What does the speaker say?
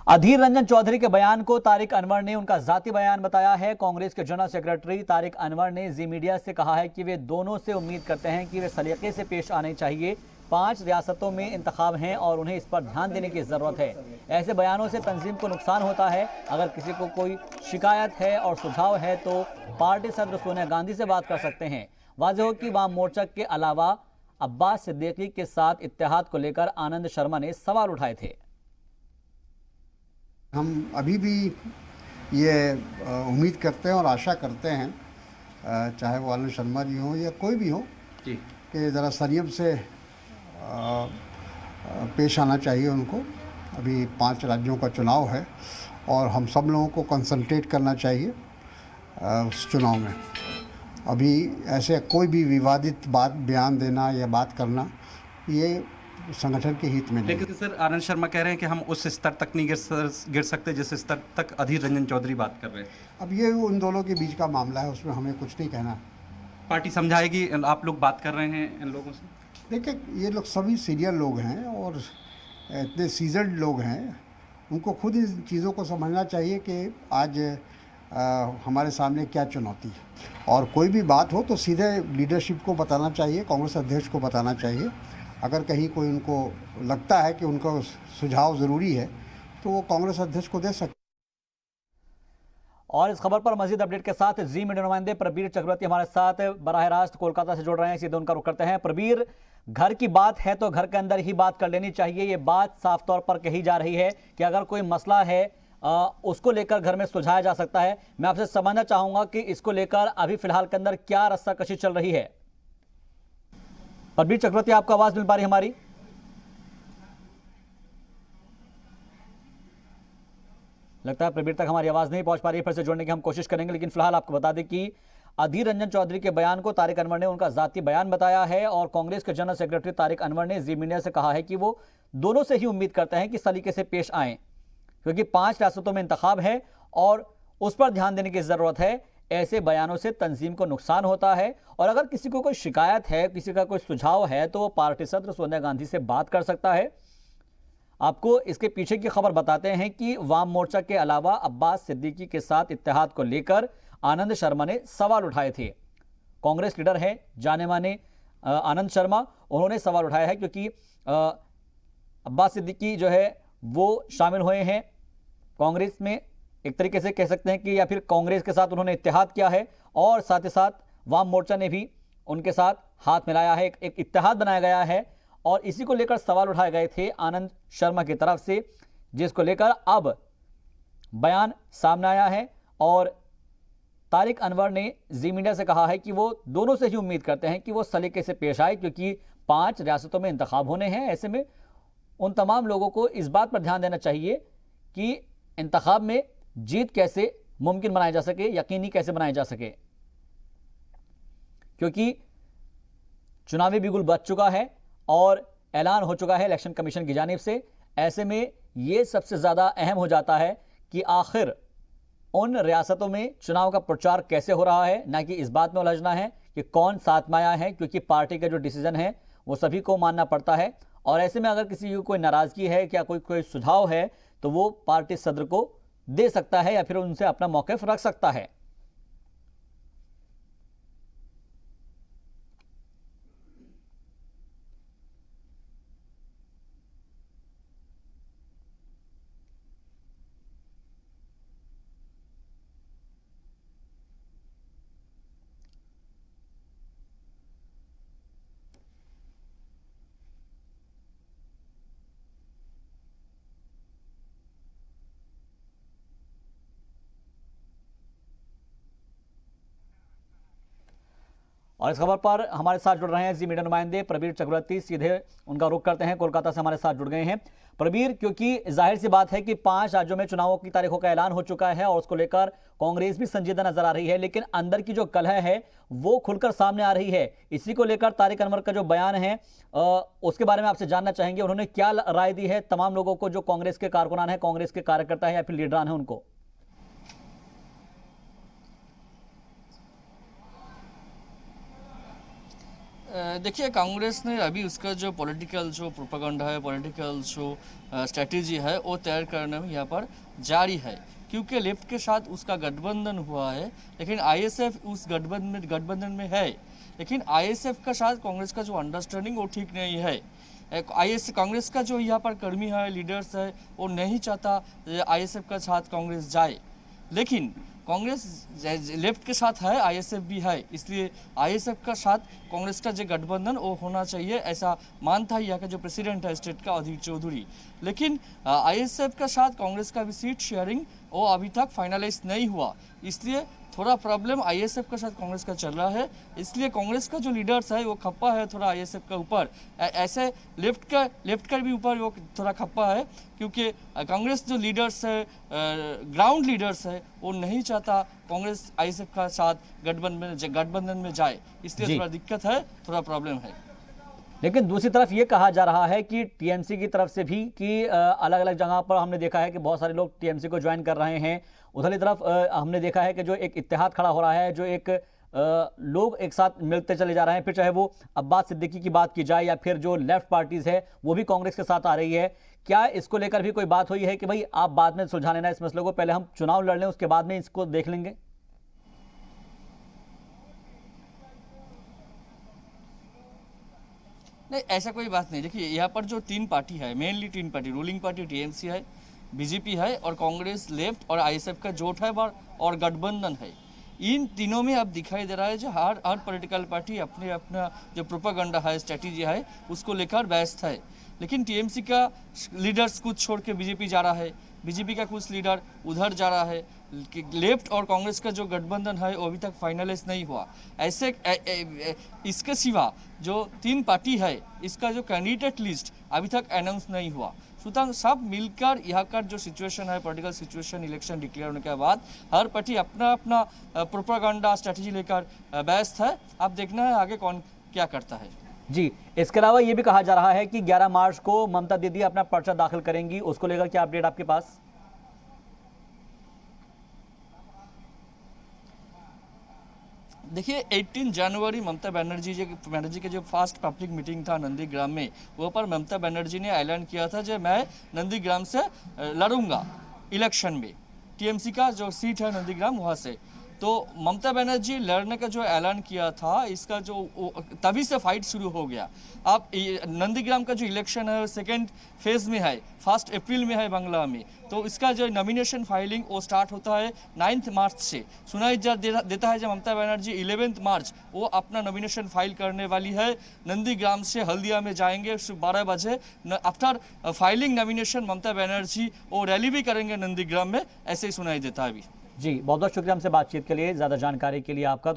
अधीर रंजन चौधरी के बयान को तारिक अनवर ने उनका जाती बयान बताया है। कांग्रेस के जनरल सेक्रेटरी तारिक अनवर ने जी मीडिया से कहा है कि वे दोनों से उम्मीद करते हैं कि वे सलीके से पेश आने चाहिए। 5 रियासतों में इंतखाब हैं और उन्हें इस पर ध्यान देने की जरूरत है। ऐसे बयानों से तंजीम को नुकसान होता है। अगर किसी को कोई शिकायत है और सुझाव है तो पार्टी सदर सोनिया गांधी से बात कर सकते हैं। वाज़ेह हो कि वाम मोर्चा के अलावा अब्बास सिद्दीकी के साथ इत्तेहाद को लेकर आनंद शर्मा ने सवाल उठाए थे। हम अभी भी ये उम्मीद करते हैं और आशा करते हैं, चाहे वो आनंद शर्मा जी हों या कोई भी हो, कि ज़रा संयम से पेश आना चाहिए उनको। अभी 5 राज्यों का चुनाव है और हम सब लोगों को कंसंट्रेट करना चाहिए उस चुनाव में। अभी ऐसे कोई भी विवादित बात बयान देना या बात करना ये संगठन के हित में नहीं। लेकिन सर आनंद शर्मा कह रहे हैं कि हम उस स्तर तक नहीं गिर सकते जिस स्तर तक अधीर रंजन चौधरी बात कर रहे हैं। अब ये उन दोनों के बीच का मामला है, उसमें हमें कुछ नहीं कहना। पार्टी समझाएगी, आप लोग बात कर रहे हैं इन लोगों से। देखिए, ये लोग सभी सीनियर लोग हैं और इतने सीजन्ड लोग हैं, उनको खुद इन चीज़ों को समझना चाहिए कि आज हमारे सामने क्या चुनौती है। और कोई भी बात हो तो सीधे लीडरशिप को बताना चाहिए, कांग्रेस अध्यक्ष को बताना चाहिए। अगर कहीं कोई उनको लगता है कि उनका सुझाव ज़रूरी है तो वो कांग्रेस अध्यक्ष को दे सकते। और इस खबर पर मजीद अपडेट के साथ जी मीडिया नुमाइंदे प्रबीर चक्रवर्ती हमारे साथ बराह रास्त कोलकाता से जुड़ रहे हैं। सीधे उनका रुख करते हैं। प्रबीर, घर की बात है तो घर के अंदर ही बात कर लेनी चाहिए। ये बात साफ तौर पर कही जा रही है कि अगर कोई मसला है उसको लेकर घर में सुलझाया जा सकता है। मैं आपसे समझना चाहूंगा कि इसको लेकर अभी फिलहाल के अंदर क्या रस्साकशी चल रही है। प्रबीर चक्रवर्ती, आपको आवाज मिल पा रही हमारी? लगता है प्रबीर तक हमारी आवाज नहीं पहुंच पा रही है। फिर से जोड़ने की हम कोशिश करेंगे, लेकिन फिलहाल आपको बता दें कि अधीर रंजन चौधरी के बयान को तारिक अनवर ने उनका जाती बयान बताया है और कांग्रेस के जनरल सेक्रेटरी तारिक अनवर ने जी मीडिया से कहा है कि वो दोनों से ही उम्मीद करते हैं कि सलीके से पेश आए, क्योंकि 5 रियासतों में इंतखाब है और उस पर ध्यान देने की जरूरत है। ऐसे बयानों से तंजीम को नुकसान होता है और अगर किसी को कोई शिकायत है, किसी का कोई सुझाव है तो वो पार्टी सदर सोनिया गांधी से बात कर सकता है। आपको इसके पीछे की खबर बताते हैं कि वाम मोर्चा के अलावा अब्बास सिद्दीकी के साथ इत्तेहाद को लेकर आनंद शर्मा ने सवाल उठाए थे। कांग्रेस लीडर है जाने माने आनंद शर्मा, उन्होंने सवाल उठाया है क्योंकि अब्बास सिद्दीकी जो है वो शामिल हुए हैं कांग्रेस में, एक तरीके से कह सकते हैं कि, या फिर कांग्रेस के साथ उन्होंने इत्तेहाद किया है और साथ ही साथ वाम मोर्चा ने भी उनके साथ हाथ मिलाया है, एक इत्तेहाद बनाया गया है और इसी को लेकर सवाल उठाए गए थे आनंद शर्मा की तरफ से, जिसको लेकर अब बयान सामने आया है और तारिक अनवर ने जी मीडिया से कहा है कि वो दोनों से ही उम्मीद करते हैं कि वो सलीके से पेश आए, क्योंकि 5 रियासतों में इंतखाब होने हैं। ऐसे में उन तमाम लोगों को इस बात पर ध्यान देना चाहिए कि इंतखाब में जीत कैसे मुमकिन बनाई जा सके, यकीनी कैसे बनाई जा सके, क्योंकि चुनावी बिगुल बज चुका है और ऐलान हो चुका है इलेक्शन कमीशन की जानिब से। ऐसे में यह सबसे ज्यादा अहम हो जाता है कि आखिर उन रियासतों में चुनाव का प्रचार कैसे हो रहा है, ना कि इस बात में उलझना है कि कौन साथ में आया है, क्योंकि पार्टी का जो डिसीजन है वो सभी को मानना पड़ता है। और ऐसे में अगर किसी की कोई नाराजगी है, क्या कोई सुझाव है, तो वो पार्टी सदर को दे सकता है या फिर उनसे अपना मौक़िफ़ रख सकता है। और इस खबर पर हमारे साथ जुड़ रहे हैं जी मीडिया नुमाइंदे प्रबीर चक्रवर्ती। सीधे उनका रुख करते हैं, कोलकाता से हमारे साथ जुड़ गए हैं। प्रबीर, क्योंकि जाहिर सी बात है कि 5 राज्यों में चुनावों की तारीखों का ऐलान हो चुका है और उसको लेकर कांग्रेस भी संजीदा नजर आ रही है, लेकिन अंदर की जो कलह है वो खुलकर सामने आ रही है। इसी को लेकर तारिक अनवर का जो बयान है उसके बारे में आपसे जानना चाहेंगे, उन्होंने क्या राय दी है तमाम लोगों को जो कांग्रेस के कारकुनान है, कांग्रेस के कार्यकर्ता है या फिर लीडरान है उनको? देखिए, कांग्रेस ने अभी उसका जो पॉलिटिकल जो प्रोपेगेंडा है, पॉलिटिकल जो स्ट्रेटजी है वो तैयार करने में यहाँ पर जारी है, क्योंकि लेफ्ट के साथ उसका गठबंधन हुआ है, लेकिन आईएसएफ उस गठबंधन में है, लेकिन आईएसएफ के साथ कांग्रेस का जो अंडरस्टैंडिंग वो ठीक नहीं है। कांग्रेस का जो यहाँ पर कर्मी है, लीडर्स है, वो नहीं चाहता आईएसएफ के साथ कांग्रेस जाए, लेकिन कांग्रेस लेफ्ट के साथ है, आईएसएफ भी है, इसलिए आईएसएफ का साथ कांग्रेस का जो गठबंधन वो होना चाहिए, ऐसा मानता है यहाँ का जो प्रेसिडेंट है स्टेट का अधीर चौधरी। लेकिन आईएसएफ का साथ कांग्रेस का भी सीट शेयरिंग वो अभी तक फाइनलाइज नहीं हुआ, इसलिए थोड़ा प्रॉब्लम आईएसएफ के साथ कांग्रेस का चल रहा है, इसलिए कांग्रेस का जो लीडर्स है वो खप्पा है थोड़ा आईएसएफ का ऊपर, ऐसे लेफ्ट का भी ऊपर वो थोड़ा खप्पा है, क्योंकि कांग्रेस जो लीडर्स है, ग्राउंड लीडर्स है, वो नहीं चाहता कांग्रेस आईएसएफ का साथ गठबंधन में जाए, इसलिए थोड़ा दिक्कत है, थोड़ा प्रॉब्लम है। लेकिन दूसरी तरफ ये कहा जा रहा है कि टीएमसी की तरफ से भी कि अलग अलग जगह पर हमने देखा है कि बहुत सारे लोग टीएमसी को ज्वाइन कर रहे हैं। उधरली तरफ हमने देखा है कि जो एक इत्तेहाद खड़ा हो रहा है, जो एक लोग एक साथ मिलते चले जा रहे हैं, फिर चाहे वो अब्बास सिद्दीकी की बात की जाए या फिर जो लेफ्ट पार्टीज है वो भी कांग्रेस के साथ आ रही है। क्या इसको लेकर भी कोई बात हुई है कि भाई आप बाद में सुलझा लेना इस मसले को, पहले हम चुनाव लड़ लें उसके बाद में इसको देख लेंगे? नहीं, ऐसा कोई बात नहीं। देखिए, यहाँ पर जो तीन पार्टी है, मेनली तीन पार्टी, रूलिंग पार्टी टीएमसी है, बीजेपी है और कांग्रेस लेफ्ट और आईएसएफ का जोट है और गठबंधन है। इन तीनों में अब दिखाई दे रहा है जो हर पॉलिटिकल पार्टी अपने अपना जो प्रोपेगेंडा है, स्ट्रेटेजी है, उसको लेकर व्यस्त है। लेकिन टीएमसी का लीडर्स कुछ छोड़ के बीजेपी जा रहा है, बीजेपी का कुछ लीडर उधर जा रहा है, लेफ्ट और कांग्रेस का जो गठबंधन है वो अभी तक फाइनलाइज नहीं हुआ। ऐसे इसके सिवा जो तीन पार्टी है, इसका जो कैंडिडेट लिस्ट अभी तक अनाउंस नहीं हुआ। सुतरां सब मिलकर यहाँ का जो सिचुएशन है, पॉलिटिकल सिचुएशन, इलेक्शन डिक्लेयर होने के बाद हर पार्टी अपना अपना प्रोपेगेंडा स्ट्रेटजी लेकर व्यस्त है। अब देखना है आगे कौन क्या करता है। जी, इसके अलावा ये भी कहा जा रहा है कि 11 मार्च को ममता दीदी अपना पर्चा दाखिल करेंगी, उसको लेकर क्या अपडेट आपके पास? देखिए, 18 जनवरी ममता बनर्जी के जो फर्स्ट पब्लिक मीटिंग था नंदीग्राम में, वो पर ममता बनर्जी ने ऐलान किया था कि मैं नंदीग्राम से लड़ूंगा इलेक्शन में, टीएमसी का जो सीट है नंदीग्राम वहाँ से। तो ममता बनर्जी लड़ने का जो ऐलान किया था, इसका जो तभी से फाइट शुरू हो गया। अब नंदीग्राम का जो इलेक्शन है सेकेंड फेज में है, 1 अप्रैल में है बांग्ला में, तो इसका जो नॉमिनेशन फाइलिंग वो स्टार्ट होता है 9 मार्च से। सुनाई देता है जब ममता बनर्जी 11 मार्च वो अपना नॉमिनेशन फाइल करने वाली है, नंदीग्राम से हल्दिया में जाएंगे 12 बजे। After filing nomination Mamata Banerjee वो रैली भी करेंगे नंदीग्राम में, ऐसे ही सुनाई देता है अभी। जी, बहुत बहुत शुक्रिया हमसे बातचीत के लिए, ज़्यादा जानकारी के लिए आपका।